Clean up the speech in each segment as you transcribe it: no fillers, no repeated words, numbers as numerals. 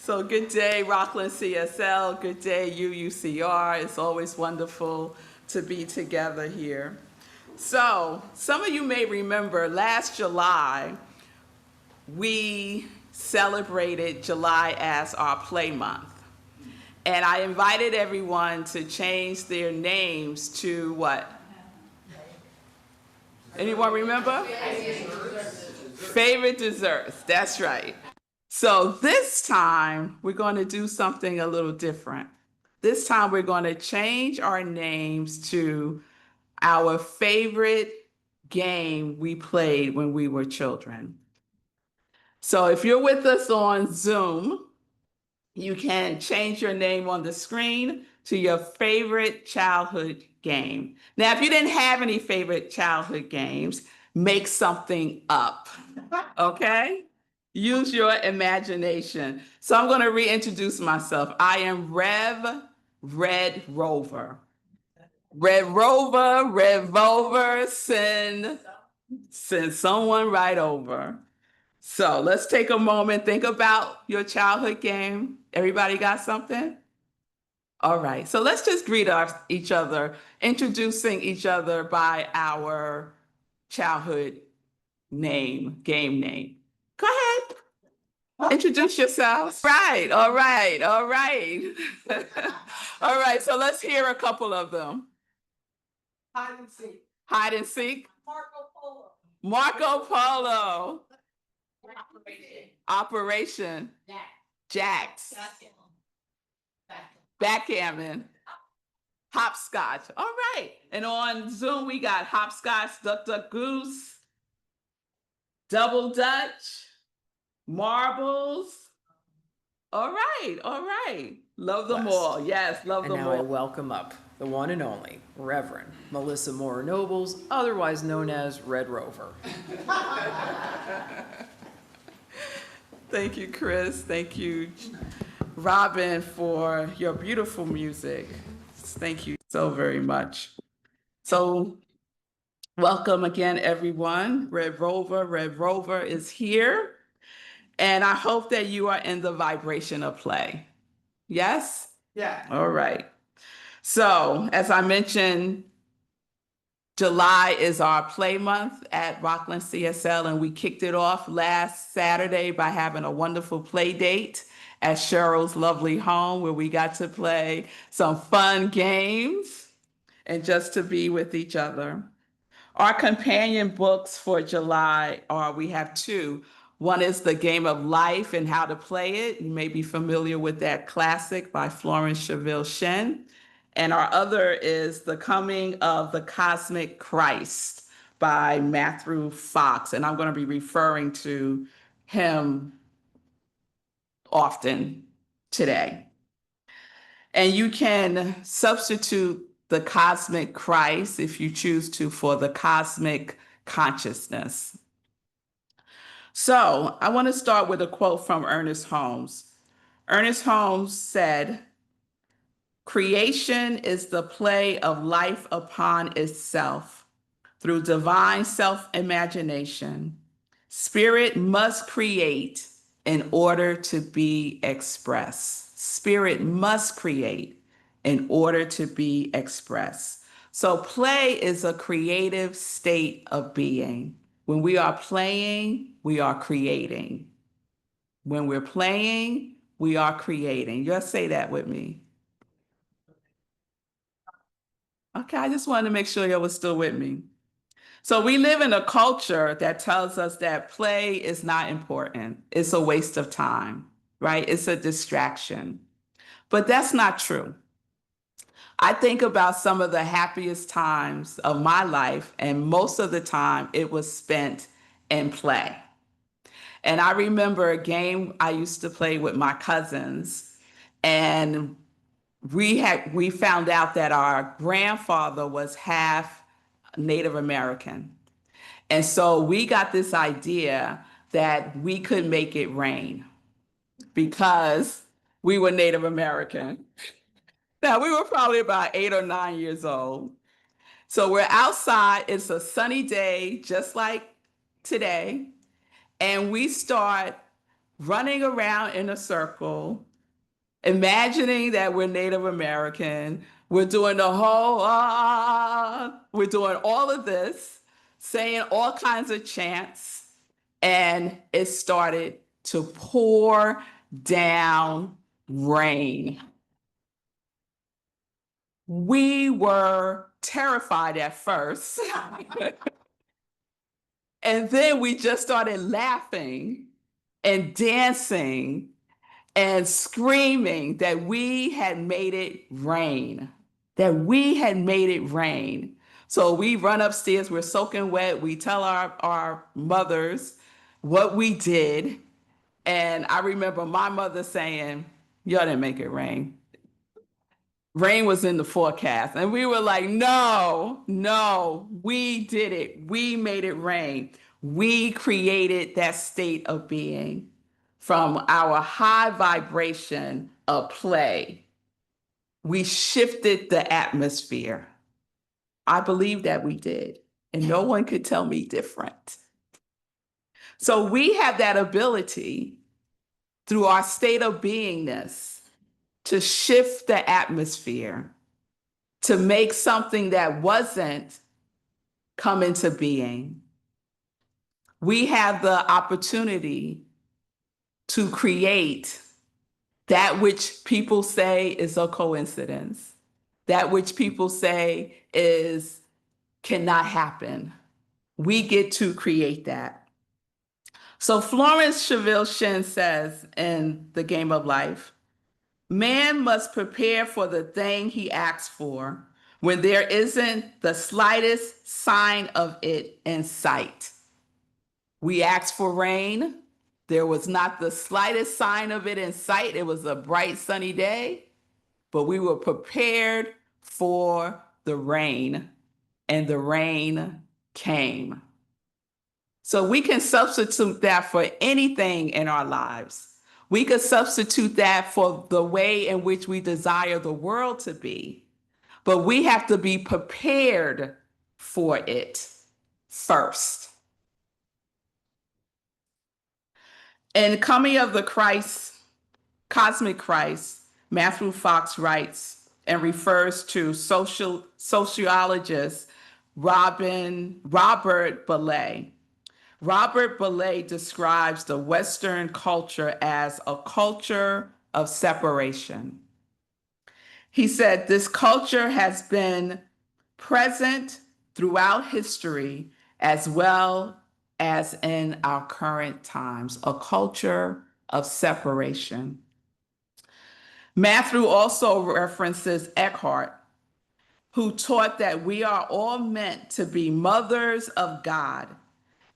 So good day, Rockland CSL. Good day, UUCR. It's always wonderful to be together here. So some of you may remember last July, we celebrated July as our play month. And I invited everyone to change their names to what? Anyone remember? Favorite desserts. That's right. So this time, we're going to do something a little different. This time, we're going to change our names to our favorite game we played when we were children. So if you're with us on Zoom, you can change your name on the screen to your favorite childhood game. Now, if you didn't have any favorite childhood games, make something up, okay? Use your imagination. So I'm going to reintroduce myself. I am Rev Red Rover. Red Rover, send someone right over. So let's take a moment, think about your childhood game. Everybody got something? All right, so let's just greet each other, introducing each other by our childhood name, game name. Go ahead. Introduce yourselves. Right, all right, all right. All right, so let's hear a couple of them. Hide and seek. Hide and seek. Marco Polo. Marco Polo. Operation. Operation. Jacks. Backgammon. Hopscotch. All right. And on Zoom, we got hopscotch, duck, duck, goose, double dutch, marbles. All right. All right. Love them Blessed. all. Yes, love And them now I all. welcome up the one and only Reverend Melissa Moore Nobles, otherwise known as Red Rover. Thank you, Chris. Thank you, Robin, for your beautiful music. Thank you so very much. So welcome again, everyone. Red Rover is here. And I hope that you are in the vibration of play. Yes? Yeah. All right. So as I mentioned, July is our play month at Rockland CSL, and we kicked it off last Saturday by having a wonderful play date at Cheryl's lovely home where we got to play some fun games and just to be with each other. Our companion books for July we have two. One is The Game of Life and How to Play It. You may be familiar with that classic by Florence Schiaville Shen. And our other is The Coming of the Cosmic Christ by Matthew Fox. And I'm going to be referring to him often today. And you can substitute the cosmic Christ, if you choose to, for the cosmic consciousness. So I want to start with a quote from Ernest Holmes. Ernest Holmes said, "Creation is the play of life upon itself through divine self-imagination. Spirit must create in order to be expressed. Spirit must create in order to be expressed." So play is a creative state of being. When we are playing, we are creating. When we're playing, we are creating. Just say that with me. Okay, I just wanted to make sure y'all was still with me. So we live in a culture that tells us that play is not important. It's a waste of time, right? It's a distraction. But that's not true. I think about some of the happiest times of my life, and most of the time it was spent in play. And I remember a game I used to play with my cousins, and we found out that our grandfather was half Native American. And so we got this idea that we could make it rain because we were Native American. Now, we were probably about 8 or 9 years old. So we're outside. It's a sunny day, just like today. And we start running around in a circle, imagining that we're Native American. We're doing the whole, we're doing all of this, saying all kinds of chants, and it started to pour down rain. We were terrified at first. And then we just started laughing and dancing and screaming that we had made it rain, that we had made it rain. So we run upstairs, we're soaking wet. We tell our mothers what we did. And I remember my mother saying, y'all didn't make it rain. Rain was in the forecast. And we were like, no, no, we did it. We made it rain. We created that state of being from our high vibration of play. We shifted the atmosphere. I believe that we did, and no one could tell me different. So we have that ability through our state of beingness to shift the atmosphere, to make something that wasn't come into being. We have the opportunity to create that which people say is a coincidence, that which people say is cannot happen. We get to create that. So Florence Scovel Shinn says in The Game of Life, man must prepare for the thing he asks for when there isn't the slightest sign of it in sight. We asked for rain. There was not the slightest sign of it in sight. It was a bright, sunny day, but we were prepared for the rain, and the rain came. So we can substitute that for anything in our lives. We could substitute that for the way in which we desire the world to be, but we have to be prepared for it first. In Coming of the Christ, Cosmic Christ, Matthew Fox writes and refers to sociologist Robert Belay. Robert Belay describes the Western culture as a culture of separation. He said, this culture has been present throughout history as well as in our current times, a culture of separation. Matthew also references Eckhart, who taught that we are all meant to be mothers of God,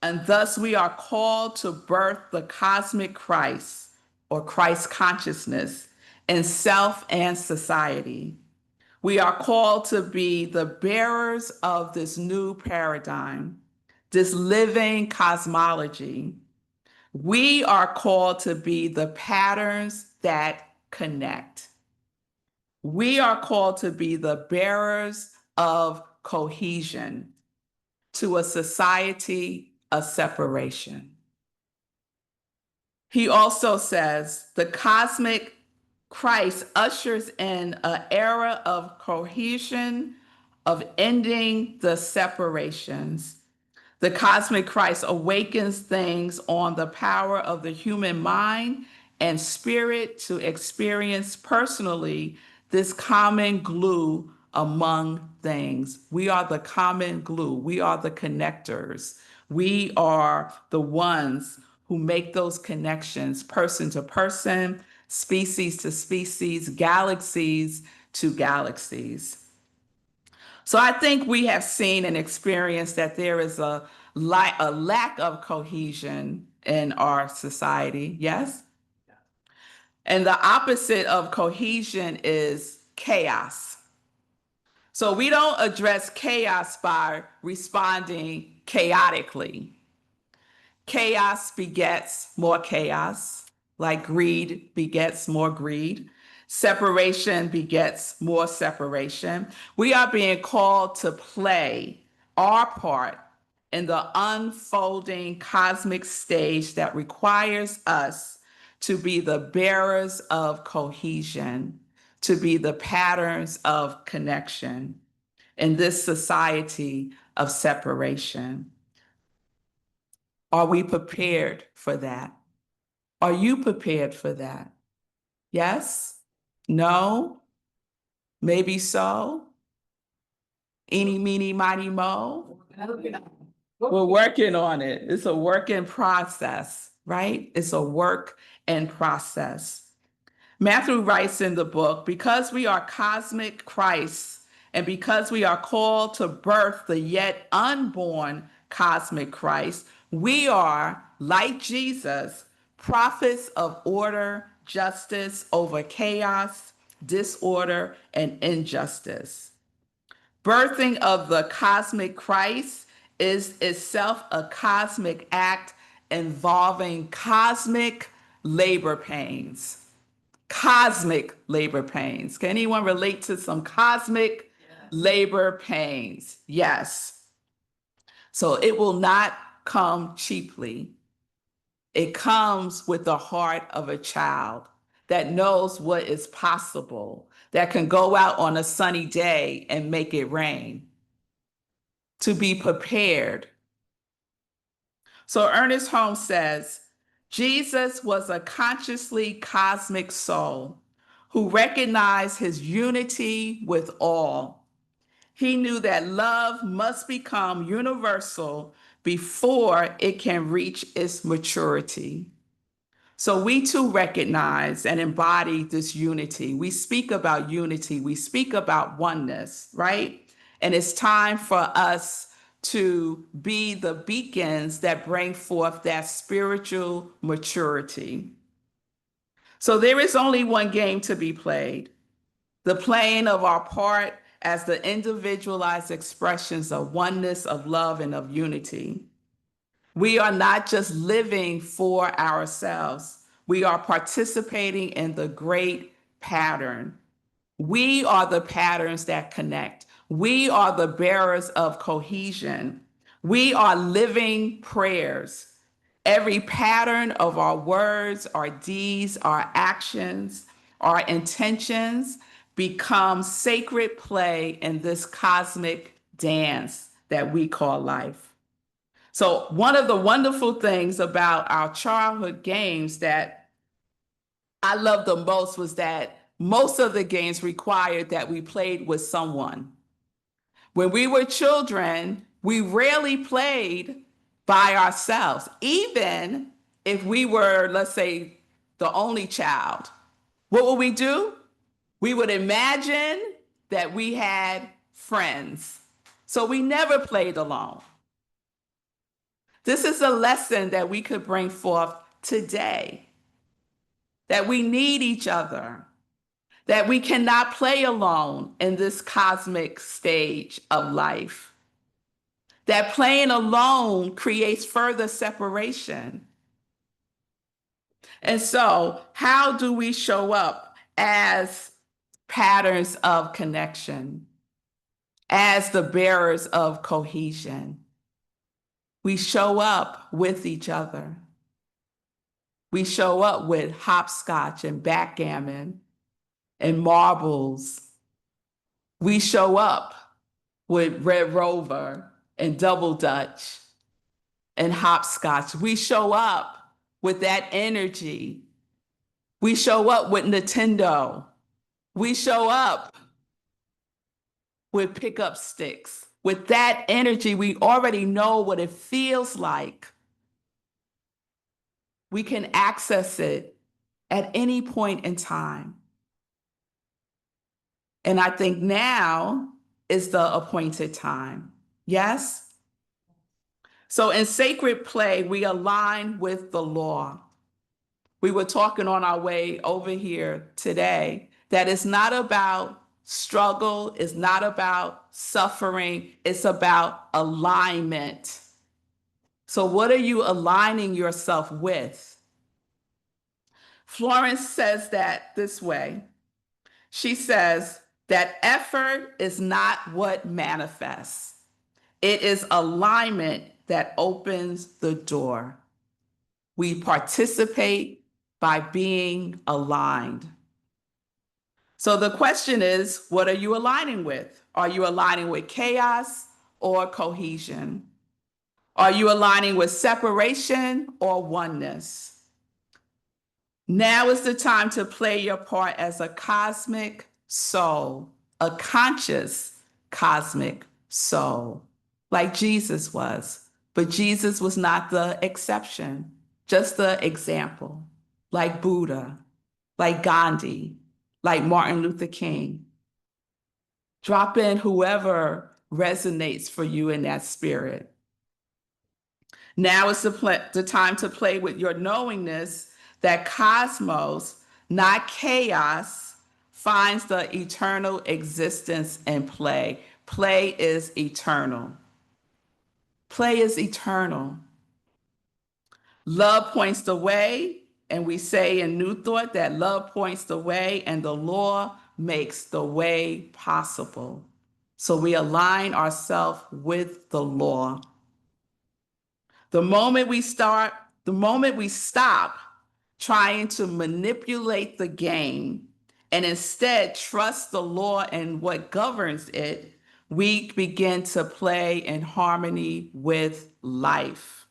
and thus we are called to birth the cosmic Christ or Christ consciousness in self and society. We are called to be the bearers of this new paradigm, this living cosmology. We are called to be the patterns that connect. We are called to be the bearers of cohesion to a society of separation. He also says the cosmic Christ ushers in an era of cohesion, of ending the separations. The cosmic Christ awakens things on the power of the human mind and spirit to experience personally this common glue among things. We are the common glue. We are the connectors. We are the ones who make those connections person to person, species to species, galaxies to galaxies. So I think we have seen and experienced that there is a lack of cohesion in our society, yes? And the opposite of cohesion is chaos. So we don't address chaos by responding chaotically. Chaos begets more chaos, like greed begets more greed. Separation begets more separation. We are being called to play our part in the unfolding cosmic stage that requires us to be the bearers of cohesion, to be the patterns of connection in this society of separation. Are we prepared for that? Are you prepared for that? Yes? No? Maybe so? Eeny, meeny, miny, mo? We're working on it. It's a work in process, right? It's a work in process. Matthew writes in the book, because we are cosmic Christ and because we are called to birth the yet unborn cosmic Christ, we are, like Jesus, prophets of order, justice over chaos, disorder, and injustice. Birthing of the cosmic Christ is itself a cosmic act involving cosmic labor pains. Cosmic labor pains. Can anyone relate to some cosmic labor pains? Yes. So it will not come cheaply. It comes with the heart of a child that knows what is possible, that can go out on a sunny day and make it rain. To be prepared. So Ernest Holmes says, Jesus was a consciously cosmic soul who recognized his unity with all. He knew that love must become universal before it can reach its maturity. So we too recognize and embody this unity. We speak about unity, we speak about oneness, right? And it's time for us to be the beacons that bring forth that spiritual maturity. So there is only one game to be played, the playing of our part as the individualized expressions of oneness, of love, and of unity. We are not just living for ourselves. We are participating in the great pattern. We are the patterns that connect. We are the bearers of cohesion. We are living prayers. Every pattern of our words, our deeds, our actions, our intentions become sacred play in this cosmic dance that we call life. So one of the wonderful things about our childhood games that I loved the most was that most of the games required that we played with someone. When we were children, we rarely played by ourselves, even if we were, let's say, the only child. What would we do? We would imagine that we had friends. So we never played alone. This is a lesson that we could bring forth today, that we need each other, that we cannot play alone in this cosmic stage of life, that playing alone creates further separation. And so, how do we show up as patterns of connection, as the bearers of cohesion? We show up with each other. We show up with hopscotch and backgammon and marbles. We show up with Red Rover and Double Dutch and hopscotch. We show up with that energy. We show up with Nintendo. We show up with pickup sticks. With that energy, we already know what it feels like. We can access it at any point in time. And I think now is the appointed time. Yes? So in sacred play, we align with the law. We were talking on our way over here today that it's not about struggle, it's not about suffering, it's about alignment. So what are you aligning yourself with? Florence says that this way. She says that effort is not what manifests. It is alignment that opens the door. We participate, by being aligned. So the question is, what are you aligning with? Are you aligning with chaos or cohesion? Are you aligning with separation or oneness? Now is the time to play your part as a cosmic soul, a conscious cosmic soul, like Jesus was. But Jesus was not the exception, just the example, like Buddha, like Gandhi, like Martin Luther King. Drop in whoever resonates for you in that spirit. Now is the time to play with your knowingness that cosmos, not chaos, finds the eternal existence in play. Play is eternal. Play is eternal. Love points the way, and we say in New Thought that love points the way and the law makes the way possible. So we align ourselves with the law. The moment we stop trying to manipulate the game and instead trust the law and what governs it, we begin to play in harmony with life.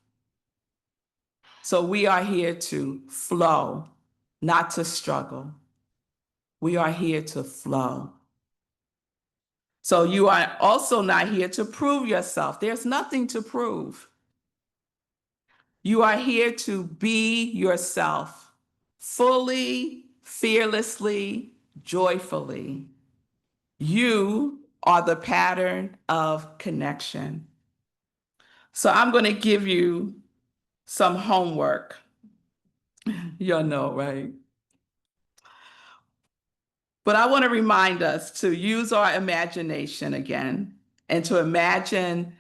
So we are here to flow, not to struggle. We are here to flow. So you are also not here to prove yourself. There's nothing to prove. You are here to be yourself fully, fearlessly, joyfully. You are the pattern of connection. So I'm going to give you some homework. You'll know, right? But I want to remind us to use our imagination again and to imagine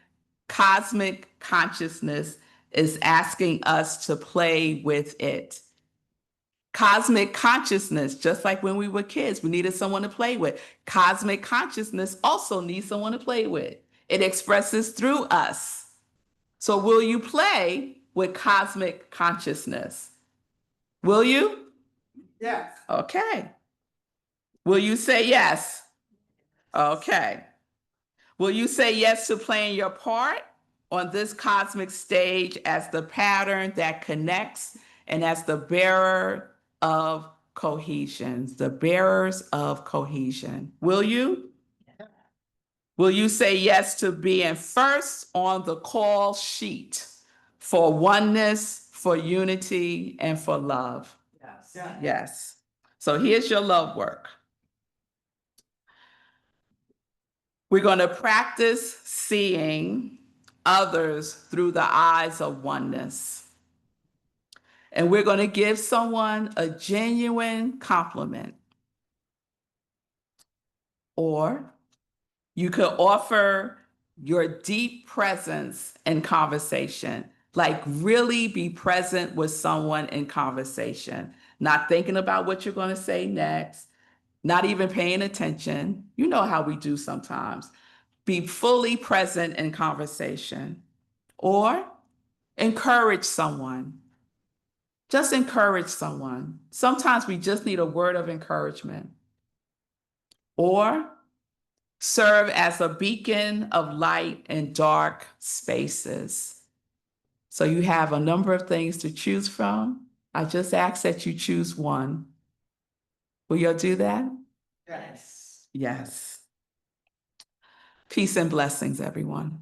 cosmic consciousness is asking us to play with it. Cosmic consciousness, just like when we were kids, we needed someone to play with. Cosmic consciousness also needs someone to play with. It expresses through us. So will you play with cosmic consciousness? Will you? Yes. Okay. Will you say yes? Okay. Will you say yes to playing your part on this cosmic stage as the pattern that connects and as the bearer of cohesion, the bearers of cohesion? Will you? Will you say yes to being first on the call sheet for oneness, for unity, and for love? Yes. Yes. So here's your love work. We're going to practice seeing others through the eyes of oneness. And we're going to give someone a genuine compliment. Or you could offer your deep presence in conversation, like really be present with someone in conversation, not thinking about what you're going to say next, not even paying attention. You know how we do sometimes. Be fully present in conversation. Or encourage someone. Just encourage someone. Sometimes we just need a word of encouragement. Or serve as a beacon of light in dark spaces. So you have a number of things to choose from. I just ask that you choose one. Will you do that? Yes. Yes. Peace and blessings, everyone.